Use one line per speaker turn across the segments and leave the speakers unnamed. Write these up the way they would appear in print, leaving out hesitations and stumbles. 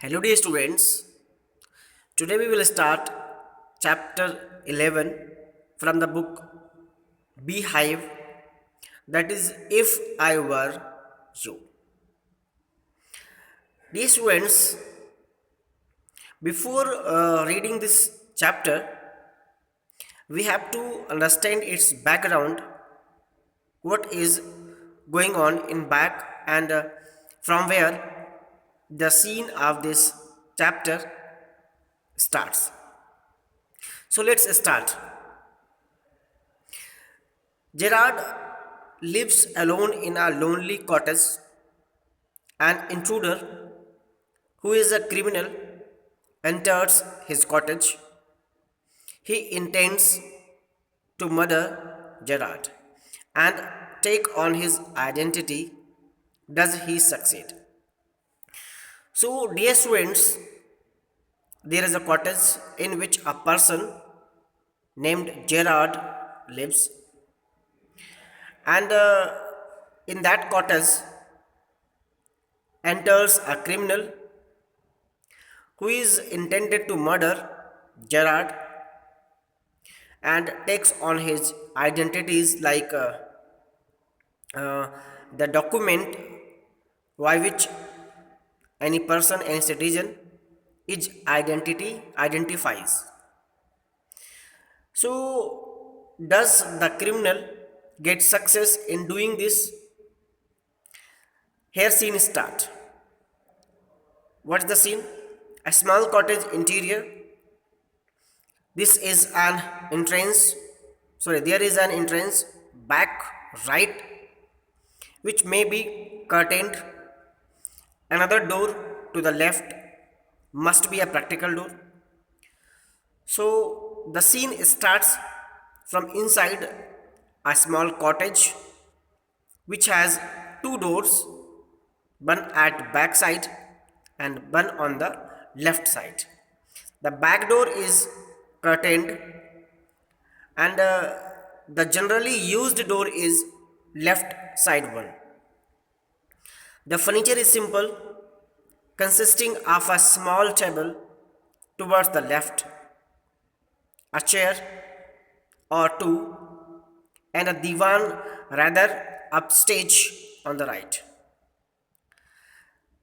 Hello, dear students. Today we will start chapter 11 from the book Beehive, that is, If I Were You. Dear students, before reading this chapter, we have to understand its background, what is going on in back, and from where the scene of this chapter starts. So let's start. Gerard lives alone in a lonely cottage. An intruder, who is a criminal, enters his cottage. He intends to murder Gerard and take on his identity. Does he succeed? So, dear students, there is a cottage in which a person named Gerard lives, and in that cottage enters a criminal who is intended to murder Gerard and takes on his identities like uh, the document by which any person, any citizen, its identity identifies. So, does the criminal get success in doing this? Here, scene start. What's the scene? A small cottage interior. This is an entrance. Sorry, there is an entrance back right, which may be curtained. Another door to the left must be a practical door. So the scene starts from inside a small cottage which has two doors, one at back side and one on the left side. The back door is curtained, and the generally used door is left side one. The furniture is simple, consisting of a small table towards the left, a chair or two, and a divan rather upstage on the right.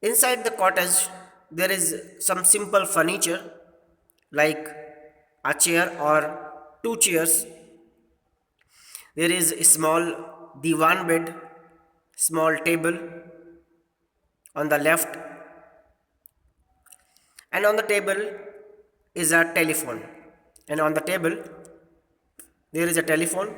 Inside the cottage, there is some simple furniture like a chair or two chairs. There is a small divan bed, small table on the left, and on the table is a telephone. And on the table there is a telephone,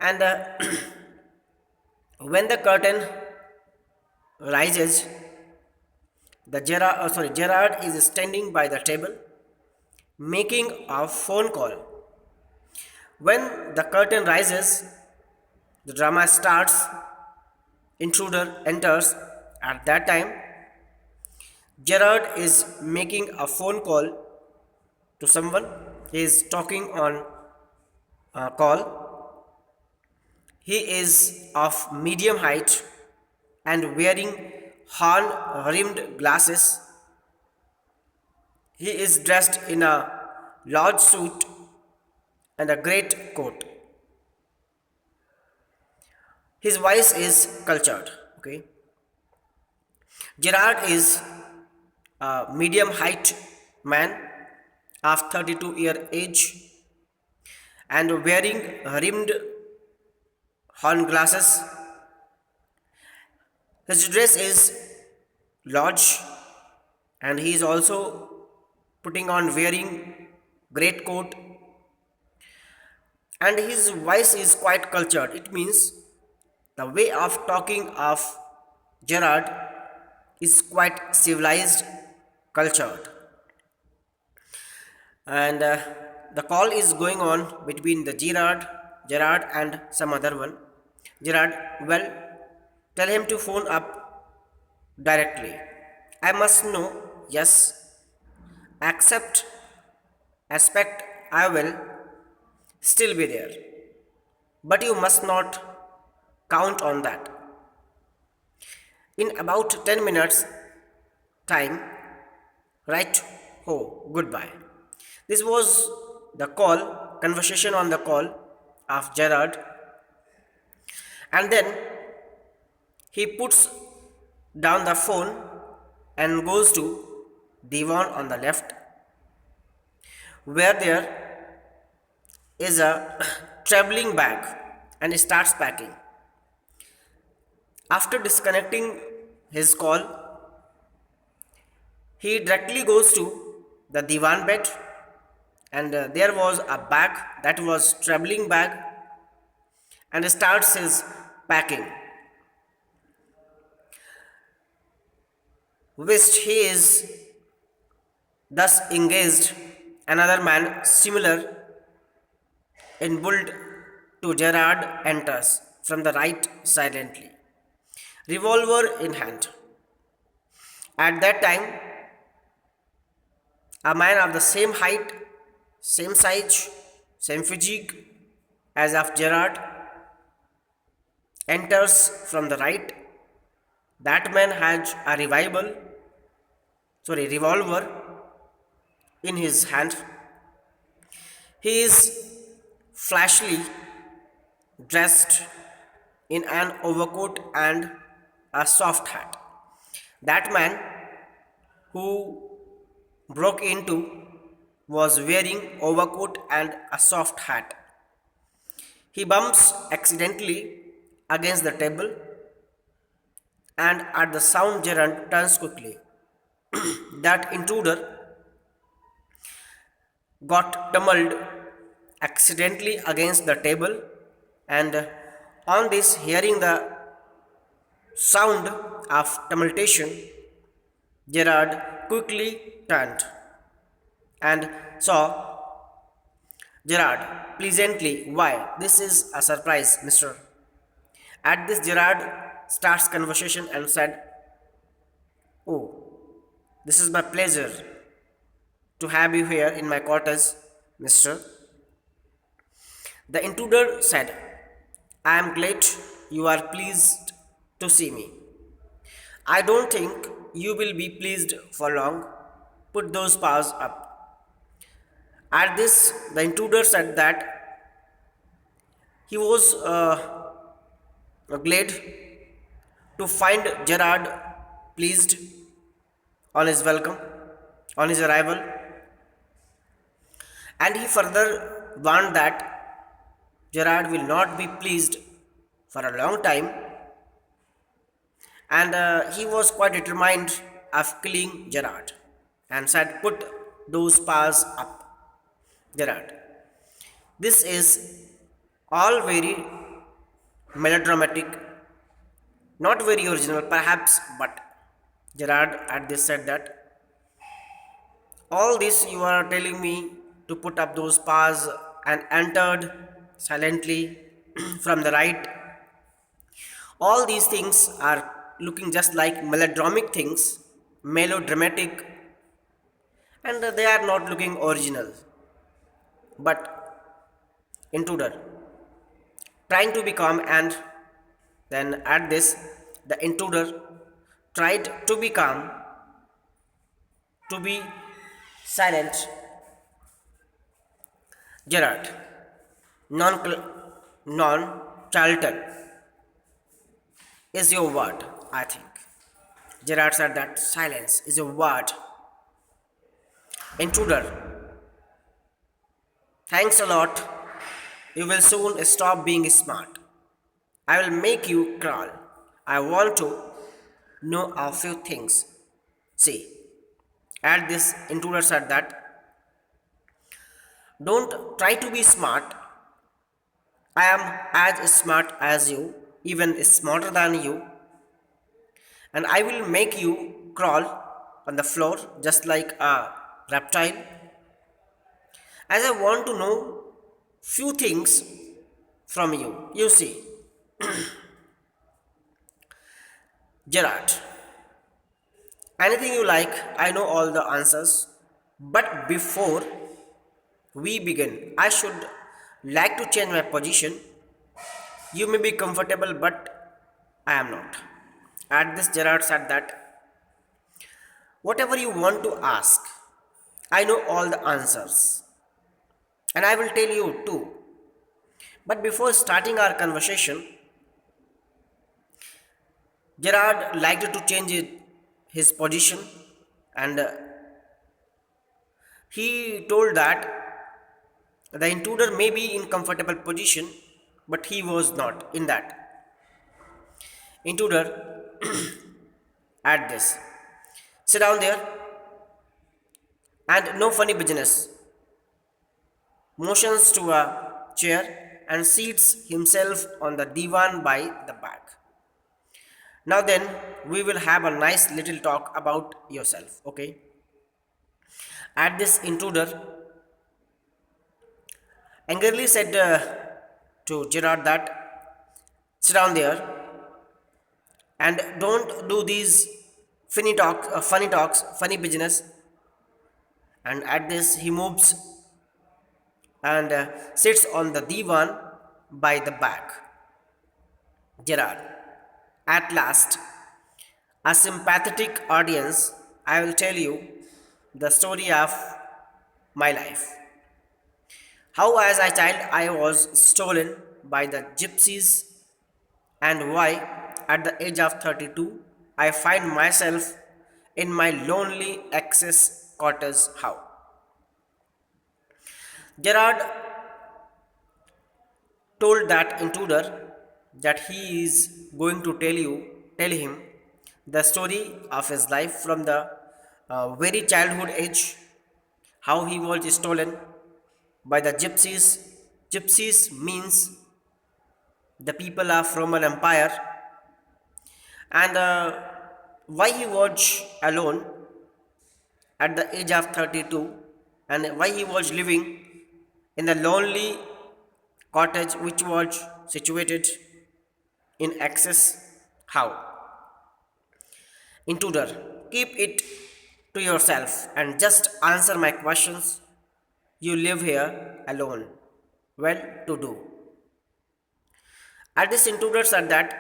and when the curtain rises, Gerard is standing by the table making a phone call. When the curtain rises, the drama starts. Intruder enters. At that time, Gerard is making a phone call to someone. He is talking on a call. He is of medium height and wearing horn rimmed glasses. He is dressed in a large suit and a great coat. His voice is cultured. Okay. Gerard is a medium height man of 32-year age and wearing rimmed horn glasses. His dress is large, and he is also putting on wearing great coat, and his voice is quite cultured. It means the way of talking of Gerard is quite civilized, cultured, and the call is going on between the Gerard and some other one. Gerard, well, tell him to phone up directly. I must know. Yes, accept, expect. I will still be there, but you must not count on that. In about 10 minutes, time, right? Oh, goodbye. This was the conversation on the call of Gerard, and then he puts down the phone and goes to divan on the left, where there is a traveling bag, and starts packing. After disconnecting his call, he directly goes to the divan bed, and there was a bag that was traveling bag, and starts his packing, which he is thus engaged. Another man similar in build to Gerard enters from the right silently, revolver in hand. At that time, a man of the same height, same size, same physique as of Gerard enters from the right. That man has a revolver in his hand. He is flashily dressed in an overcoat and a soft hat. That man who broke into was wearing overcoat and a soft hat. He bumps accidentally against the table, and at the sound Gerard turns quickly. That intruder got tumbled accidentally against the table, and on this hearing the sound of tumultuation, Gerard quickly turned and saw Gerard pleasantly. Why, this is a surprise, mister. At this, Gerard starts conversation and said, oh, this is my pleasure to have you here in my quarters, mister. The intruder said, I am glad you are pleased to see me. I don't think you will be pleased for long. Put those paws up. At this, the intruder said that he was glad to find Gerard pleased on his welcome, on his arrival, and he further warned that Gerard will not be pleased for a long time, and he was quite determined of killing Gerard, and said, put those paws up, Gerard. This is all very melodramatic, not very original perhaps, but Gerard at this said that all this you are telling me to put up those paws, and entered silently from the right. All these things are looking just like melodramatic, and they are not looking original. But intruder trying to be calm, and then at this, the intruder tried to be calm, to be silent. Gerard, non Charlton is your word, I think. Gerard said that silence is your word. Intruder, thanks a lot. You will soon stop being smart. I will make you crawl. I want to know a few things. See, at this, intruder said that don't try to be smart. I am as smart as you, even smarter than you, and I will make you crawl on the floor just like a reptile. As I want to know few things from you. You see, Gerard, anything you like, I know all the answers. But before we begin, I should like to change my position. You may be comfortable, but I am not. At this, Gerard said that Whatever you want to ask, I know all the answers, and I will tell you too. But before starting our conversation, Gerard liked to change his position, and he told that the intruder may be in comfortable position, but he was not in that. Intruder at this. Sit down there and no funny business. Motions to a chair and seats himself on the divan by the back. Now then, we will have a nice little talk about yourself, okay? At this, intruder angrily said to Gerard that sit down there and don't do these funny talks, funny business. And at this, he moves and sits on the divan by the back. Gerard, at last, a sympathetic audience, I will tell you the story of my life. How, as a child, I was stolen by the gypsies, and why, at the age of 32, I find myself in my lonely access quarters house. Gerard told that intruder that he is going to tell him the story of his life from the very childhood age, how he was stolen by the gypsies. Gypsies means the people of Roman Empire, and why he was alone at the age of 32, and why he was living in the lonely cottage which was situated in access. How? Intruder, keep it to yourself and just answer my questions. You live here alone. Well to do. At this, intruder said that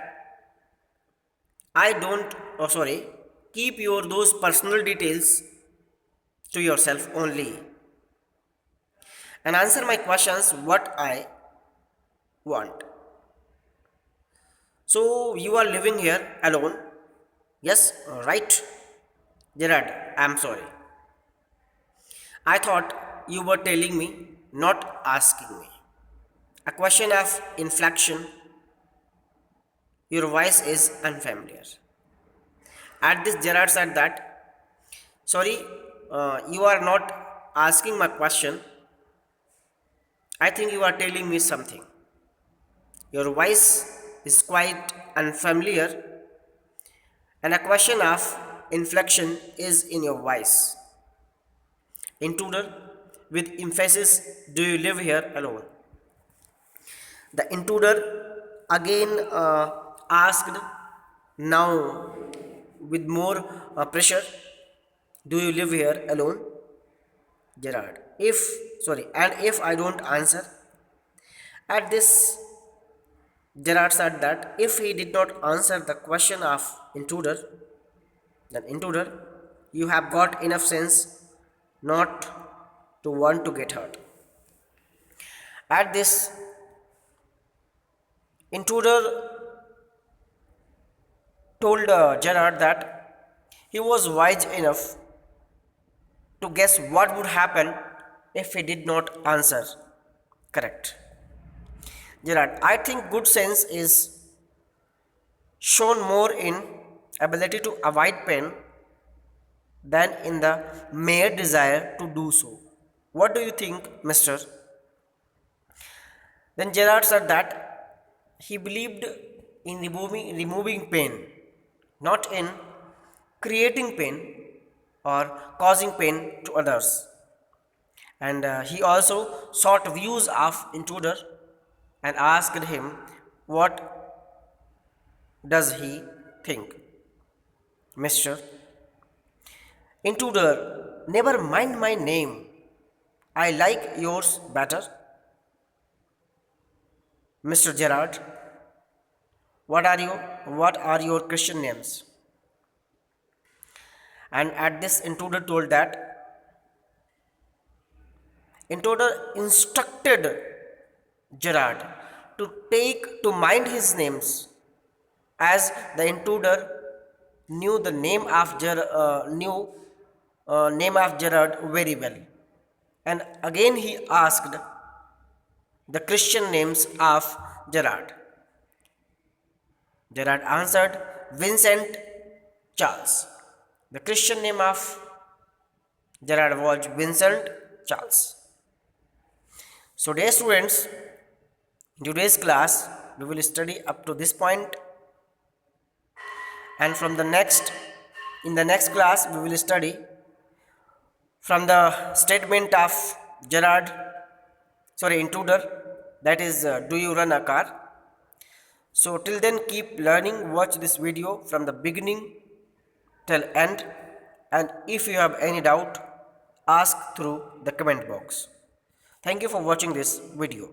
I don't, oh sorry, keep your those personal details to yourself only and answer my questions what I want. So you are living here alone? Yes, right. Gerard, I am sorry. I thought you were telling me, not asking me. A question of inflection. Your voice is unfamiliar. At this, Gerard said that, sorry, you are not asking my question. I think you are telling me something. Your voice is quite unfamiliar, and a question of inflection is in your voice. Intruder, with emphasis, do you live here alone? The intruder again asked, now with more pressure, do you live here alone? Gerard, and if I don't answer, at this, Gerard said that if he did not answer the question of intruder, then intruder, you have got enough sense not to want to get hurt. At this, intruder told Gerard that he was wise enough to guess what would happen if he did not answer correct. Gerard, I think good sense is shown more in ability to avoid pain than in the mere desire to do so. What do you think, mister? Then Gerard said that he believed in removing pain, not in creating pain or causing pain to others. And he also sought views of intruder and asked him what does he think. Mister Intruder, never mind my name. I like yours better. Mr. Gerard, what are your Christian names? And at this, intruder told that intruder instructed Gerard to mind his names, as the intruder knew the name of Gerard very well. And again he asked the Christian names of Gerard. Gerard answered Vincent Charles. The Christian name of Gerard was Vincent Charles. So, dear students, in today's class we will study up to this point, and in the next class we will study from the statement of intruder, that is, do you run a car? So till then, keep learning, watch this video from the beginning till end, and if you have any doubt, ask through the comment box. Thank you for watching this video.